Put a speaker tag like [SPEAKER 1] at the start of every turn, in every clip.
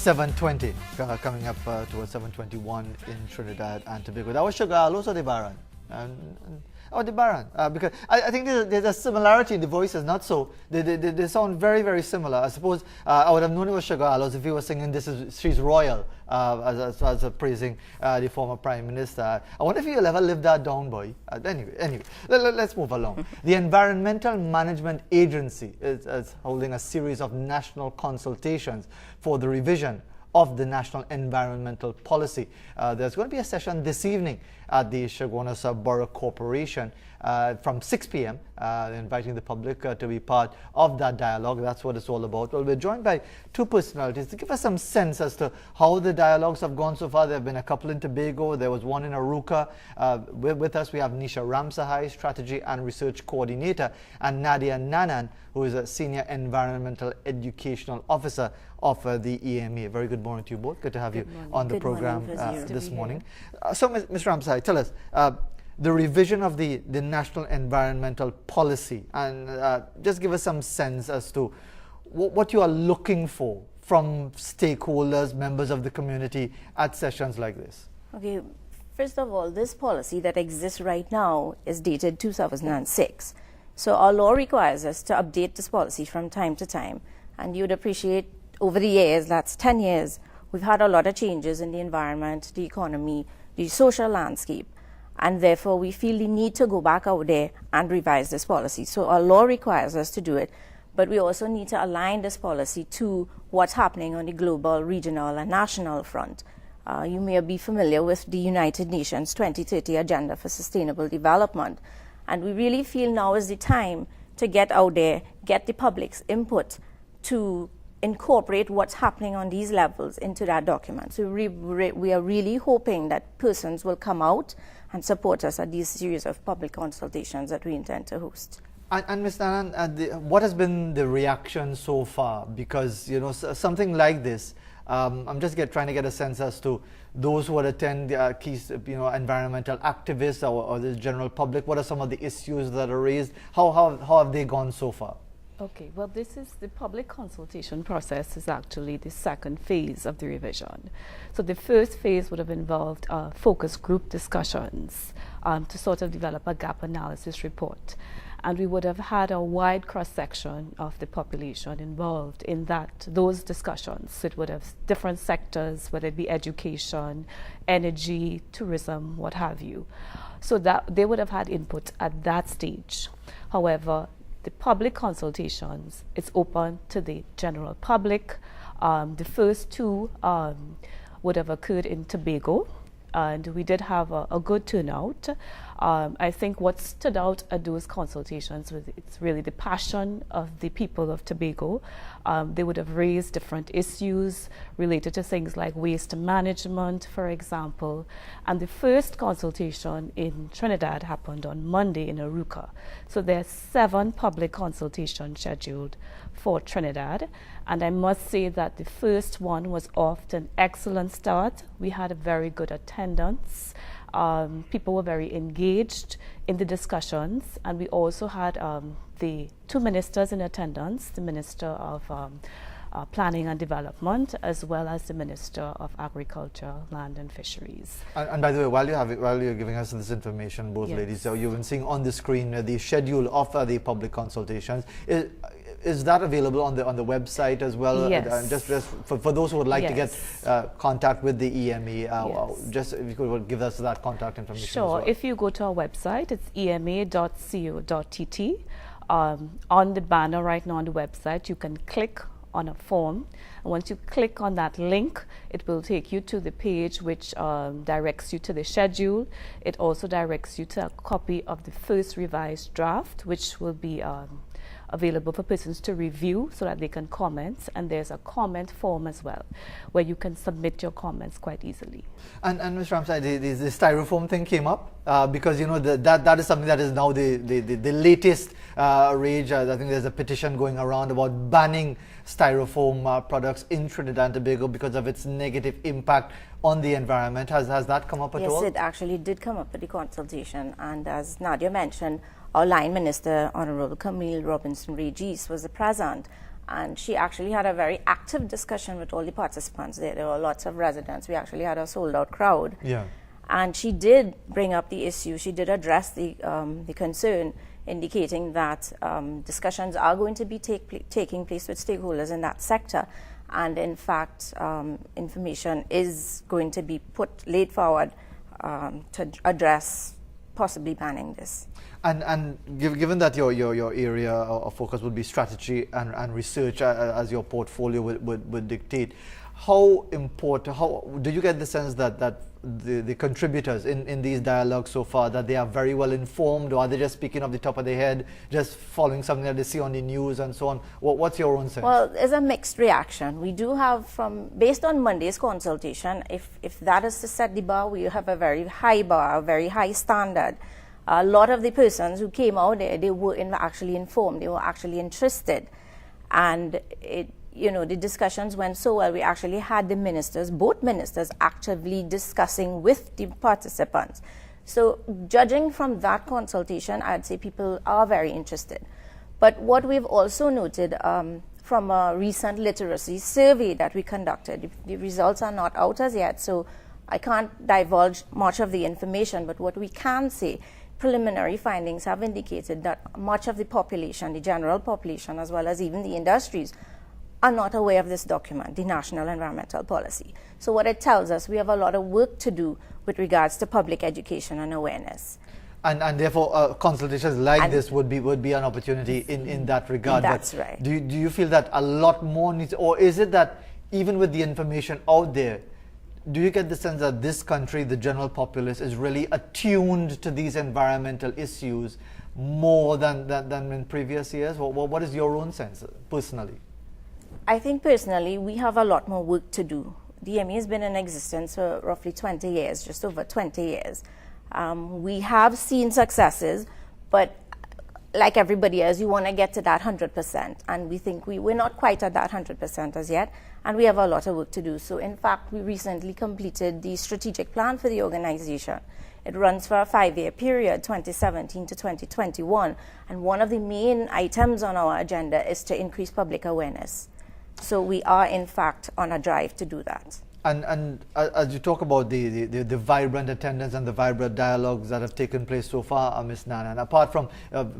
[SPEAKER 1] 7:20, coming up towards 7:21 in Trinidad and Tobago. That was Sugar Aloes or the Baron? The Baron. Because I think there's a similarity in the voices, not so. They sound very, very similar. I suppose I would have known it was Sugar Aloes if he was singing She's Royal, as praising the former Prime Minister. I wonder if he'll ever live that down, boy. Anyway, let's move along. The Environmental Management Agency is holding a series of national consultations for the revision of the National Environmental Policy. There's going to be a session this evening at the Chaguanas Borough Corporation from 6 p.m. Inviting the public to be part of that dialogue. That's what it's all about. Well, we're joined by two personalities to give us some sense as to how the dialogues have gone so far. There have been a couple in Tobago. There was one in Aruca. With us, we have Nisha Ramsahai, Strategy and Research Coordinator, and Nadia Nanan, who is a Senior Environmental Educational Officer of the EMA. Very good morning to you both. Good to have you on the program this morning. So, Ms. Ramsahai, tell us, the revision of the National Environmental Policy, and just give us some sense as to what you are looking for from stakeholders, members of the community at sessions like this.
[SPEAKER 2] Okay, first of all, this policy that exists right now is dated 2006. So our law requires us to update this policy from time to time. And you'd appreciate over the years, that's 10 years, we've had a lot of changes in the environment, the economy, the social landscape. And therefore, we feel the need to go back out there and revise this policy. So our law requires us to do it. But we also need to align this policy to what's happening on the global, regional, and national front. You may be familiar with the United Nations 2030 Agenda for Sustainable Development. And we really feel now is the time to get out there, get the public's input to incorporate what's happening on these levels into that document. So we are really hoping that persons will come out and support us at these series of public consultations that we intend to host.
[SPEAKER 1] And Ms. Nanan, what has been the reaction so far? Because, you know, something like this, I'm just trying to get a sense as to those who would attend, environmental activists or the general public. What are some of the issues that are raised? How have they gone so far?
[SPEAKER 3] Okay, well, this is the public consultation process is actually the second phase of the revision. So the first phase would have involved focus group discussions to sort of develop a gap analysis report. And we would have had a wide cross-section of the population involved in those discussions. It would have different sectors, whether it be education, energy, tourism, what have you. So that they would have had input at that stage. However, the public consultations, it's open to the general public. The first two would have occurred in Tobago, and we did have a good turnout. I think what stood out at those consultations was it's really the passion of the people of Tobago. They would have raised different issues related to things like waste management, for example. And the first consultation in Trinidad happened on Monday in Aruca. So there's 7 public consultations scheduled for Trinidad. And I must say that the first one was off to an excellent start. We had a very good attendance. People were very engaged in the discussions, and we also had the 2 ministers in attendance, the Minister of Planning and Development, as well as the Minister of Agriculture, Land and Fisheries. And
[SPEAKER 1] by the way, while you're giving us this information, both ladies, so you've been seeing on the screen the schedule of the public consultations. Is that available on the website as well?
[SPEAKER 3] Yes.
[SPEAKER 1] Just for those who would like to get contact with the EMA, just if you could give us that contact information.
[SPEAKER 3] Sure.
[SPEAKER 1] As well.
[SPEAKER 3] If you go to our website, it's ema.co.tt. On the banner right now on the website, you can click on a form. And once you click on that link, it will take you to the page which directs you to the schedule. It also directs you to a copy of the first revised draft, which will be available for persons to review so that they can comment, and there's a comment form as well where you can submit your comments quite easily. And
[SPEAKER 1] Ms. Ramsahai, the styrofoam thing came up because you know that is something that is now the latest rage. I think there's a petition going around about banning styrofoam products in Trinidad and Tobago because of its negative impact on the environment. Has that come up at all?
[SPEAKER 2] Yes, it actually did come up at the consultation, and as Nadia mentioned, our line minister, Honorable Camille Robinson-Regis, was present. And she actually had a very active discussion with all the participants there. There were lots of residents. We actually had a sold-out crowd.
[SPEAKER 1] Yeah.
[SPEAKER 2] And she did bring up the issue. She did address the concern, indicating that discussions are going to be taking place with stakeholders in that sector. And in fact, information is going to be laid forward to address possibly banning this.
[SPEAKER 1] And given that your area of focus would be strategy and research, as your portfolio would dictate, how important, how do you get the sense that the contributors in these dialogues so far, that they are very well informed, or are they just speaking off the top of their head, just following something that they see on the news and so on? What's your own sense?
[SPEAKER 2] Well, there's a mixed reaction. We do have, based on Monday's consultation, if that is to set the bar, we have a very high bar, a very high standard. A lot of the persons who came out there, they were actually informed, they were actually interested. And the discussions went so well. We actually had the ministers, both ministers, actively discussing with the participants. So judging from that consultation, I'd say people are very interested. But what we've also noted from a recent literacy survey that we conducted, the results are not out as yet, so I can't divulge much of the information, but what we can say, preliminary findings have indicated that much of the population, the general population, as well as even the industries, are not aware of this document, the National Environmental Policy. So what it tells us, we have a lot of work to do with regards to public education and awareness.
[SPEAKER 1] And therefore, consultations like this would be an opportunity in that regard.
[SPEAKER 2] That's right.
[SPEAKER 1] Do you feel that a lot more needs, or is it that even with the information out there, do you get the sense that this country, the general populace, is really attuned to these environmental issues more than in previous years? What is your own sense personally?
[SPEAKER 2] I think personally, we have a lot more work to do. The EME has been in existence for roughly 20 years, just over 20 years. We have seen successes, but like everybody else, you want to get to that 100%. And we think we're not quite at that 100% as yet, and we have a lot of work to do. So in fact, we recently completed the strategic plan for the organization. It runs for a 5-year period, 2017 to 2021. And one of the main items on our agenda is to increase public awareness. So we are, in fact, on a drive to do that.
[SPEAKER 1] And as you talk about the vibrant attendance and the vibrant dialogues that have taken place so far, Ms. Nanan, apart from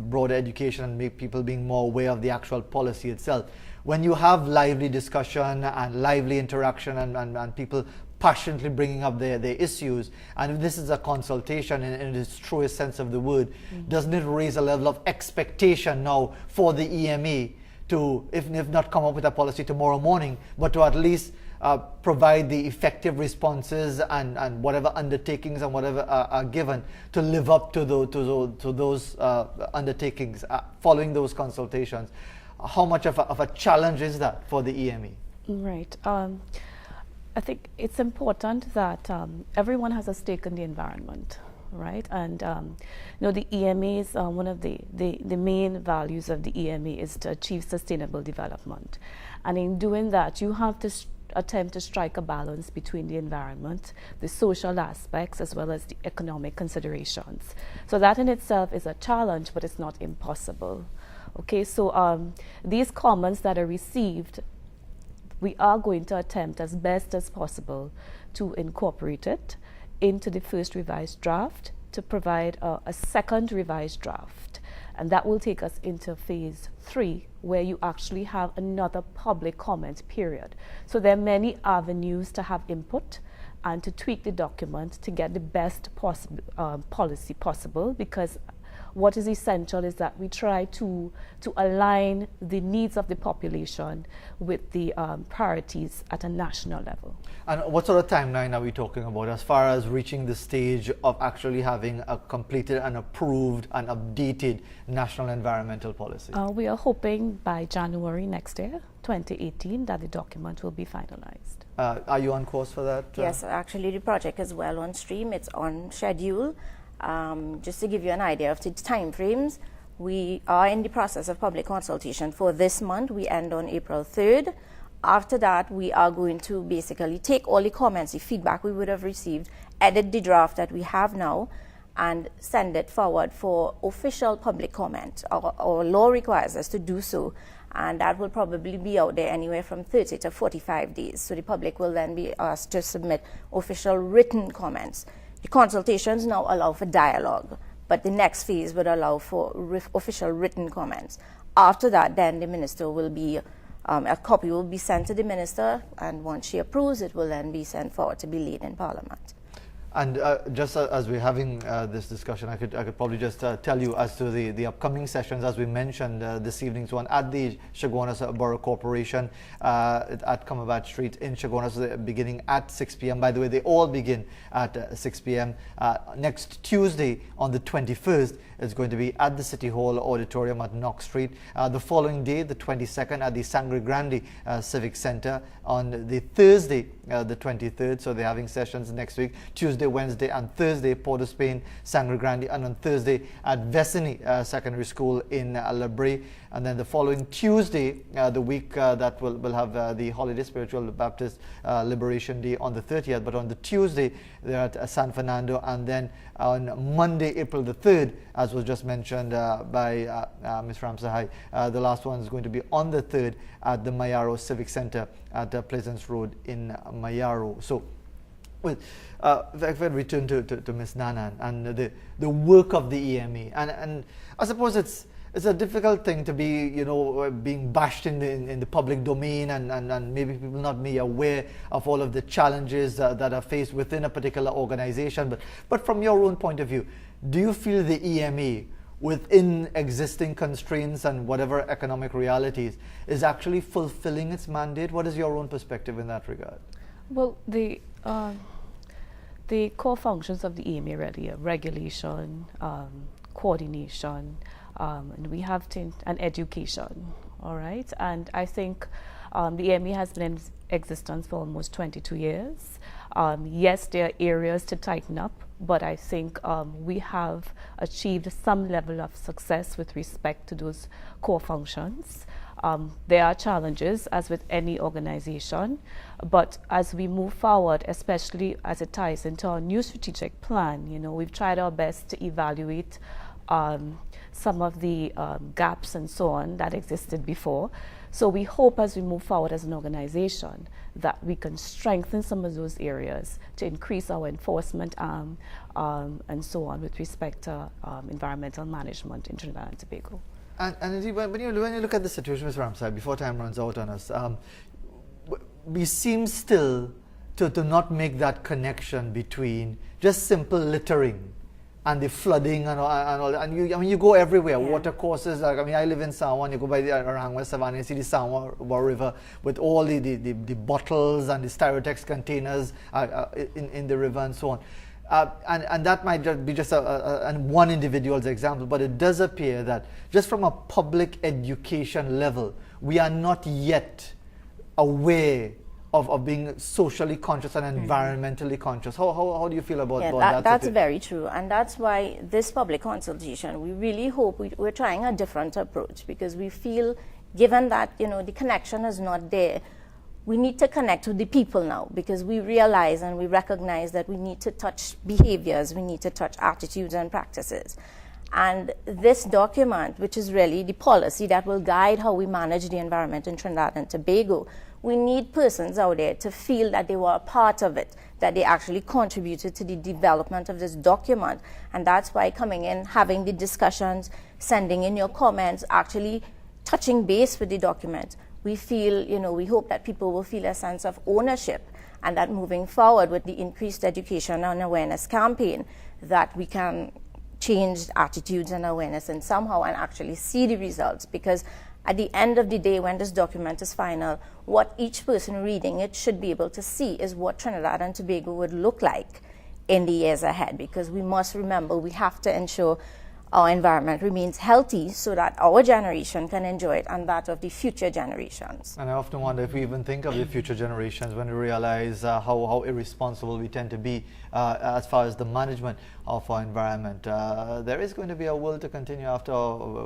[SPEAKER 1] broader education and people being more aware of the actual policy itself, when you have lively discussion and lively interaction and people passionately bringing up their issues, and if this is a consultation in its truest sense of the word, doesn't it raise a level of expectation now for the EME to, if not come up with a policy tomorrow morning, but to at least provide the effective responses and whatever undertakings and whatever are given to live up to those undertakings following those consultations? How much of a challenge is that for the EME?
[SPEAKER 3] Right. I think it's important that everyone has a stake in the environment, right? And the EMA is one of the main values of the EMA is to achieve sustainable development. And in doing that, you have to attempt to strike a balance between the environment, the social aspects, as well as the economic considerations. So that in itself is a challenge, but it's not impossible. Okay, so these comments that are received, we are going to attempt as best as possible to incorporate it into the first revised draft to provide a second revised draft. And that will take us into phase 3, where you actually have another public comment period. So there are many avenues to have input and to tweak the document to get the best policy possible, because what is essential is that we try to align the needs of the population with the priorities at a national level.
[SPEAKER 1] And what sort of timeline are we talking about as far as reaching the stage of actually having a completed and approved and updated national environmental policy?
[SPEAKER 3] We are hoping by January next year, 2018, that the document will be finalized.
[SPEAKER 1] Are you on course for that?
[SPEAKER 2] Yes, actually the project is well on stream. It's on schedule. Just to give you an idea of the time frames, we are in the process of public consultation for this month. We end on April 3rd. After that, we are going to basically take all the comments, the feedback we would have received, edit the draft that we have now, and send it forward for official public comment. Our law requires us to do so, and that will probably be out there anywhere from 30 to 45 days. So the public will then be asked to submit official written comments. The consultations now allow for dialogue, but the next phase would allow for official written comments. After that, then the minister will be, a copy will be sent to the minister, and once she approves, it will then be sent forward to be laid in Parliament.
[SPEAKER 1] And just as we're having this discussion, I could probably just tell you as to the upcoming sessions, as we mentioned this evening's one at the Chaguanas Borough Corporation at Cumberbatch Street in Chaguanas, beginning at 6 p.m. By the way, they all begin at 6 p.m. Next Tuesday on the 21st, it's going to be at the City Hall Auditorium at Knox Street. The following day, the 22nd, at the Sangre Grande Civic Center. On the Thursday, the 23rd, so they're having sessions next week, Tuesday, Wednesday and Thursday, Port of Spain, Sangre Grande, and on Thursday at Vesini Secondary School in Labrie. And then the following Tuesday, the week that will have the holiday Spiritual Baptist Liberation Day on the 30th, but on the Tuesday, they're at San Fernando, and then on Monday, April the 3rd, as was just mentioned by Ms. Ramsahai, the last one is going to be on the 3rd at the Mayaro Civic Center at Pleasance Road in Mayaro. So, well, if I return to Ms. Nanan and the work of the EMA, and I suppose it's a difficult thing to be, being bashed in the public domain, and maybe people not be aware of all of the challenges that are faced within a particular organization. But from your own point of view, do you feel the EMA, within existing constraints and whatever economic realities, is actually fulfilling its mandate? What is your own perspective in that regard?
[SPEAKER 3] Well, the core functions of the EMA really are regulation, coordination, and we have an education, all right? And I think the EMA has been in existence for almost 22 years. Yes, there are areas to tighten up, but I think we have achieved some level of success with respect to those core functions. There are challenges, as with any organization, but as we move forward, especially as it ties into our new strategic plan, we've tried our best to evaluate some of the gaps and so on that existed before. So we hope as we move forward as an organization that we can strengthen some of those areas to increase our enforcement and so on with respect to environmental management in Trinidad and Tobago.
[SPEAKER 1] And when you look at the situation, Ms. Ramsahai, before time runs out on us, we seem still to not make that connection between just simple littering and the flooding and all that. And you go everywhere, yeah. Water courses. I live in San Juan, you go by the Arangua Savannah, you see the San Juan River with all the bottles and the Styrotex containers in the river and so on. And that might just be just one individual's example, but it does appear that just from a public education level, we are not yet aware of being socially conscious and environmentally conscious. How do you feel about that?
[SPEAKER 2] That's very true, and that's why this public consultation, we really hope we're trying a different approach, because we feel, given that the connection is not there, we need to connect with the people now, because we realize and we recognize that we need to touch behaviors, we need to touch attitudes and practices. And this document, which is really the policy that will guide how we manage the environment in Trinidad and Tobago, we need persons out there to feel that they were a part of it, that they actually contributed to the development of this document. And that's why coming in, having the discussions, sending in your comments, actually touching base with the document, we feel, we hope that people will feel a sense of ownership, and that moving forward with the increased education and awareness campaign, that we can change attitudes and awareness and somehow and actually see the results. Because at the end of the day, when this document is final, what each person reading it should be able to see is what Trinidad and Tobago would look like in the years ahead. Because we must remember, we have to ensure our environment remains healthy so that our generation can enjoy it and that of the future generations.
[SPEAKER 1] And I often wonder if we even think of the future generations when we realize how irresponsible we tend to be as far as the management of our environment. There is going to be a world to continue after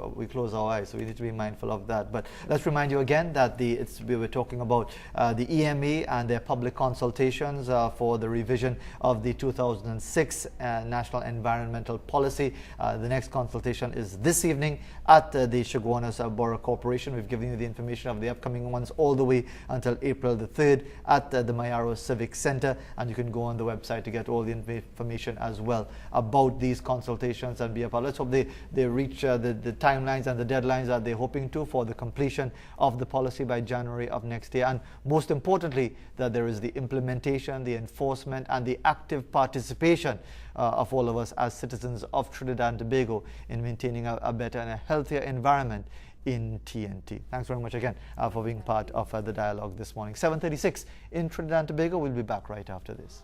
[SPEAKER 1] we close our eyes, so we need to be mindful of that. But let's remind you again that we were talking about the EMA and their public consultations for the revision of the 2006 National Environmental Policy. The next consultation is this evening at the Chaguanas Borough Corporation. We've given you the information of the upcoming ones all the way until April the 3rd at the Mayaro Civic Center, and you can go on the website to get all the information as well about these consultations and be a part. Let's hope they reach the timelines and the deadlines that they're hoping to for the completion of the policy by January of next year, and most importantly that there is the implementation, the enforcement and the active participation of all of us as citizens of Trinidad and Tobago in maintaining a better and a healthier environment in TNT. Thanks very much again for being part of the dialogue this morning. 7:36 in Trinidad and Tobago. We'll be back right after this.